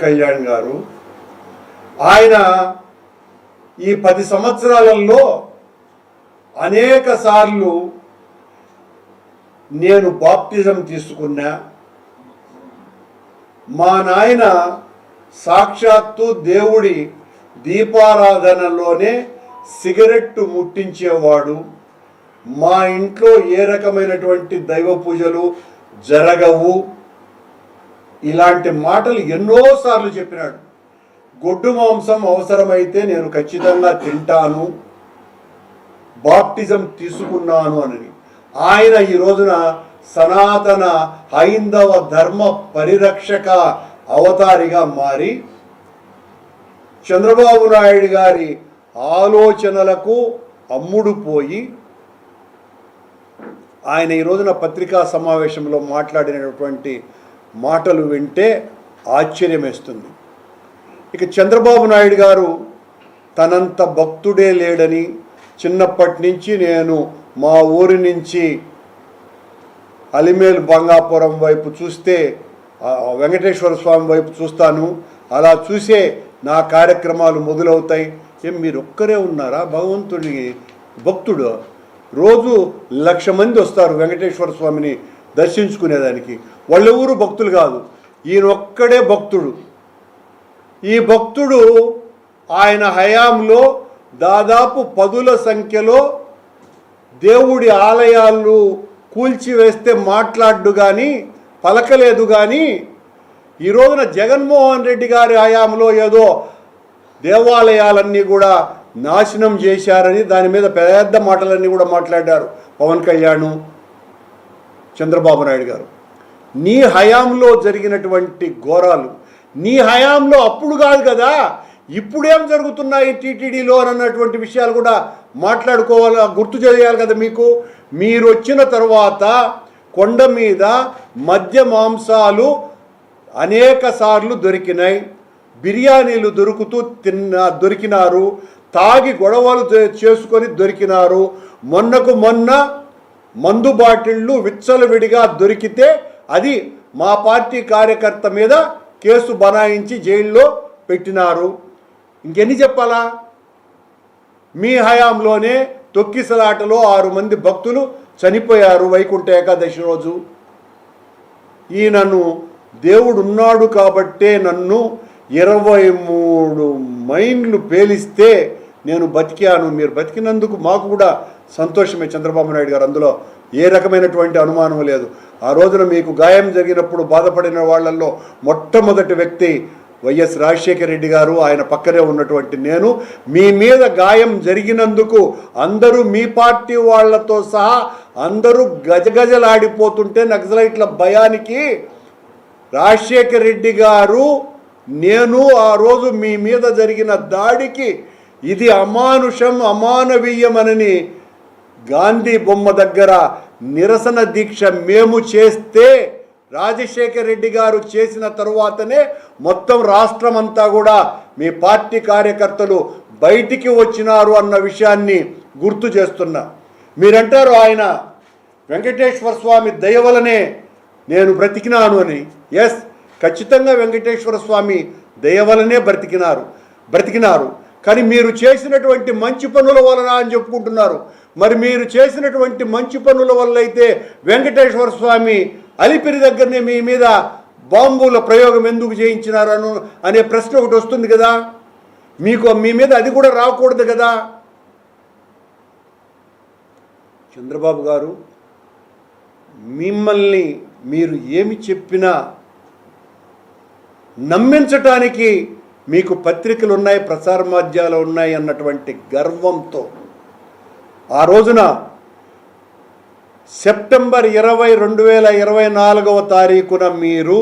కళ్యాణ్ గారు ఆయన ఈ 10 సంవత్సరాలలో అనేక సార్లు నేను బాప్టిజం తీసుకున్నా. మా నాయన సాక్షాత్తు దేవుడి దీపారాధనలోనే సిగరెట్టు ముట్టించేవాడు. మా ఇంట్లో ఏ రకమైనటువంటి దైవ పూజలు జరగవు. ఇలాంటి మాటలు ఎన్నోసార్లు చెప్పినాడు. గొడ్డు మాంసం అవసరమైతే నేను ఖచ్చితంగా తింటాను, బాప్టిజం తీసుకున్నాను అని ఆయన ఈ రోజున సనాతన హైందవ ధర్మ పరిరక్షక అవతారిగా మారి చంద్రబాబు నాయుడు గారి ఆలోచనలకు అమ్ముడు పోయి ఆయన ఈ రోజున పత్రికా సమావేశంలో మాట్లాడినటువంటి మాటలు వింటే ఆశ్చర్యమేస్తుంది. ఇక చంద్రబాబు నాయుడు గారు తనంత భక్తుడే లేడని, చిన్నప్పటి నుంచి నేను మా ఊరి నుంచి అలిమేలు బంగాపురం వైపు చూస్తే వెంకటేశ్వర స్వామి వైపు చూస్తాను, అలా చూసే నా కార్యక్రమాలు మొదలవుతాయి. మీరు ఒక్కరే ఉన్నారా భగవంతుడి భక్తుడు? రోజు 1,00,000 మంది వస్తారు వెంకటేశ్వర స్వామిని దర్శించుకునేదానికి. వాళ్ళెవరు భక్తులు కాదు, ఈయన ఒక్కడే భక్తుడు. ఈ భక్తుడు ఆయన హయాంలో దాదాపు 10ల సంఖ్యలో దేవుడి ఆలయాలు కూల్చివేస్తే మాట్లాడు కానీ పలకలేదు. కానీ ఈ రోజున జగన్మోహన్ రెడ్డి గారి హయాంలో ఏదో దేవాలయాలన్నీ కూడా నాశనం చేశారని దాని మీద పెద్ద మాటలన్నీ కూడా మాట్లాడారు పవన్ కళ్యాణ్, చంద్రబాబు నాయుడు గారు. నీ హయాంలో జరిగినటువంటి ఘోరాలు నీ హయాంలో అప్పుడు కాదు కదా, ఇప్పుడేం జరుగుతున్నాయి టీటీడీలో అన్నటువంటి విషయాలు కూడా మాట్లాడుకోవాలి, గుర్తు చేయాలి కదా. మీరు వచ్చిన తర్వాత కొండ మీద మద్య మాంసాలు అనేక సార్లు దొరికినాయి, బిర్యానీలు దొరికినారు, తాగి గొడవలు చేసుకొని దొరికినారు. మొన్న మందు బాటిళ్ళు విచ్చలవిడిగా దొరికితే అది మా పార్టీ కార్యకర్త మీద కేసు బనాయించి జైల్లో పెట్టినారు. ఇంకెన్ని చెప్పాలా? మీ హయాంలోనే తొక్కిసలాటలో 6 మంది భక్తులు చనిపోయారు వైకుంఠ ఏకాదశి రోజు. నన్ను దేవుడు ఉన్నాడు కాబట్టే నన్ను 23 మైన్లు పేలిస్తే నేను బతికాను. మీరు బతికినందుకు మాకు కూడా సంతోషమే చంద్రబాబు నాయుడు గారు, అందులో ఏ రకమైనటువంటి అనుమానం లేదు. ఆ రోజున మీకు గాయం జరిగినప్పుడు బాధపడిన వాళ్ళల్లో మొట్టమొదటి వ్యక్తి వైఎస్ రాజశేఖర రెడ్డి గారు, ఆయన పక్కనే ఉన్నటువంటి నేను. మీ మీద గాయం జరిగినందుకు అందరూ మీ పార్టీ వాళ్లతో సహా అందరూ గజగజలాడిపోతుంటే నక్సలైట్ల భయానికి రాజశేఖర రెడ్డి గారు నేను ఆ రోజు మీ మీద జరిగిన దాడికి ఇది అమానుషం అమానవీయమనని గాంధీ బొమ్మ దగ్గర నిరసన దీక్ష మేము చేస్తే రాజశేఖర రెడ్డి గారు చేసిన తరువాతనే మొత్తం రాష్ట్రం అంతా కూడా మీ పార్టీ కార్యకర్తలు బయటికి వచ్చినారు అన్న విషయాన్ని గుర్తు చేస్తున్నా. మీరంటారు ఆయన వెంకటేశ్వర స్వామి దయ వలనే నేను బ్రతికినాను అని. ఎస్, ఖచ్చితంగా వెంకటేశ్వర స్వామి దయ వలనే బ్రతికినారు. కానీ మీరు చేసినటువంటి మంచి పనుల వలన అని చెప్పుకుంటున్నారు. మరి మీరు చేసినటువంటి మంచి పనుల వల్ల అయితే వెంకటేశ్వర స్వామి అలిపిరి దగ్గరనే మీ మీద బాంబుల ప్రయోగం ఎందుకు చేయించినారను అనే ప్రశ్న ఒకటి వస్తుంది కదా. మీ మీద అది కూడా రాకూడదు కదా. చంద్రబాబు గారు, మిమ్మల్ని మీరు ఏమి చెప్పినా నమ్మించటానికి మీకు పత్రికలు ఉన్నాయి, ప్రసార మాధ్యాలు ఉన్నాయి అన్నటువంటి గర్వంతో ఆ రోజున సెప్టెంబర్ 20, 2024 మీరు